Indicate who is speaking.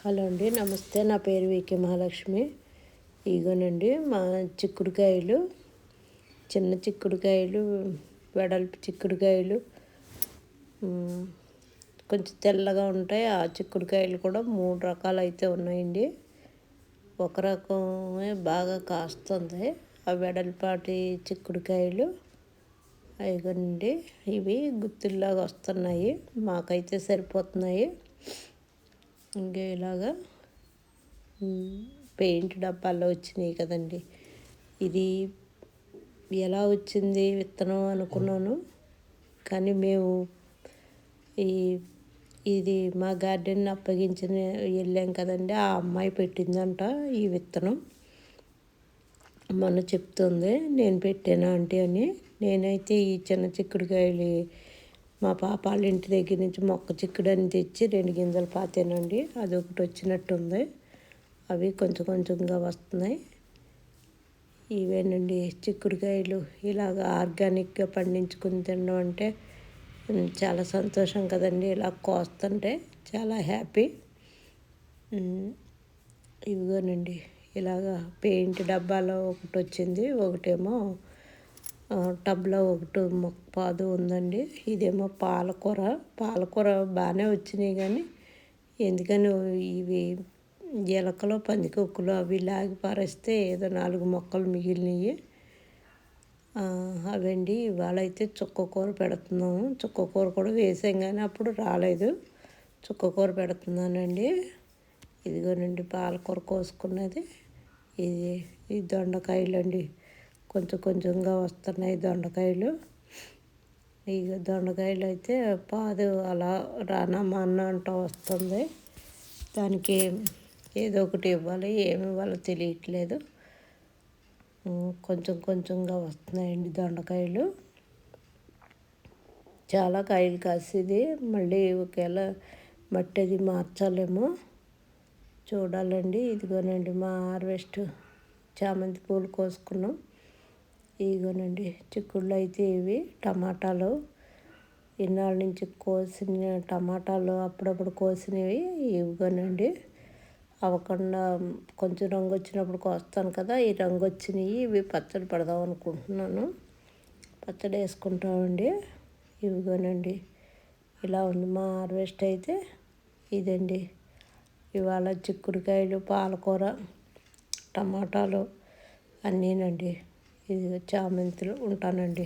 Speaker 1: Hello అండి, నమస్తే. నా పేరు వికే మహాలక్ష్మి. ఇగోనండి మా చిక్కుడుకాయలు, చిన్న చిక్కుడుకాయలు, వెడల్పు చిక్కుడుకాయలు, కొంచెం తెల్లగా ఉంటాయి. ఆ చిక్కుడుకాయలు కూడా 3 రకాలు అయితే ఉన్నాయండి. ఒక రకమే బాగా కాస్తుంది. ఆ వెడల్పాటి చిక్కుడుకాయలు అయిగోనండి. ఇవి గుత్తుల్లాగా వస్తున్నాయి. మాకైతే సరిపోతున్నాయి. ఇంకా ఇలాగా పెయింట్ డబ్బాల్లో వచ్చినాయి కదండి. ఇది ఎలా వచ్చింది విత్తనం అనుకున్నాను, కానీ మేము ఈ ఇది మా గార్డెన్ అప్పగించిన వెళ్ళాం కదండి. ఆ అమ్మాయి పెట్టిందంట ఈ విత్తనం. మొన్న చెప్తుంది నేను పెట్టాను ఆంటీ అని. నేనైతే ఈ చిన్న చిక్కుడుకాయలు మా పాప వాళ్ళ ఇంటి దగ్గర నుంచి మొక్క చిక్కుడని తెచ్చి 2 గింజలు పాతానండి. అదొకటి వచ్చినట్టుంది. అవి కొంచెం కొంచెంగా వస్తున్నాయి. ఇవేనండి చిక్కుడుకాయలు. ఇలాగ ఆర్గానిక్గా పండించుకుని తినడం అంటే చాలా సంతోషం కదండి. ఇలా కోస్తుంటే చాలా హ్యాపీ. ఇవిగోనండి ఇలాగా పెయింట్ డబ్బాలో ఒకటి వచ్చింది, ఒకటేమో టబ్లో ఒకటి పాదు ఉందండి. ఇదేమో పాలకూర. పాలకూర బాగానే వచ్చినాయి, కానీ ఎందుకని ఇవి ఎలకలో పందికొక్కులు అవి లాగి పారేస్తే ఏదో 4 మొక్కలు మిగిలినవి. అవండి ఇవాళ అయితే చుక్కకూర పెడుతున్నాము. చుక్కకూర కూడా వేసాం, కానీ అప్పుడు రాలేదు. చుక్కకూర పెడుతున్నానండి. ఇదిగోనండి పాలకూర కోసుకున్నది. ఈ దొండకాయలు అండి, కొంచెం కొంచెంగా వస్తున్నాయి దొండకాయలు. ఇక దొండకాయలు అయితే పాదు అలా రానా మాన్న అంటూ వస్తుంది. దానికి ఏదో ఒకటి ఇవ్వాలి, ఏమి ఇవ్వాలో తెలియట్లేదు. కొంచెం కొంచెంగా వస్తున్నాయండి దొండకాయలు. చాలా కాయలు కాసేది. మళ్ళీ ఒకవేళ మట్టి అది మార్చాలేమో చూడాలండి. ఇదిగోనండి మా హార్వెస్ట్ చామంతి పూలు కోసుకున్నాం. ఇదిగోనండి చిక్కుళ్ళు అయితే ఇవి. టమాటాలు ఇన్నాళ్ళ నుంచి కోసిన టమాటాలు అప్పుడప్పుడు కోసినవి ఇవిగోనండి. అవ్వకుండా కొంచెం రంగు వచ్చినప్పుడు కోస్తాను కదా, ఈ రంగు వచ్చినాయి. ఇవి పచ్చడి పెడదాం అనుకుంటున్నాను. పచ్చడి వేసుకుంటామండి. ఇవిగోనండి ఇలా ఉంది మా హార్వెస్ట్ అయితే. ఇదండి ఇవాళ చిక్కుడుకాయలు, పాలకూర, టమాటాలు అన్నీనండి. ఇది చామంతులు. ఉంటానండి.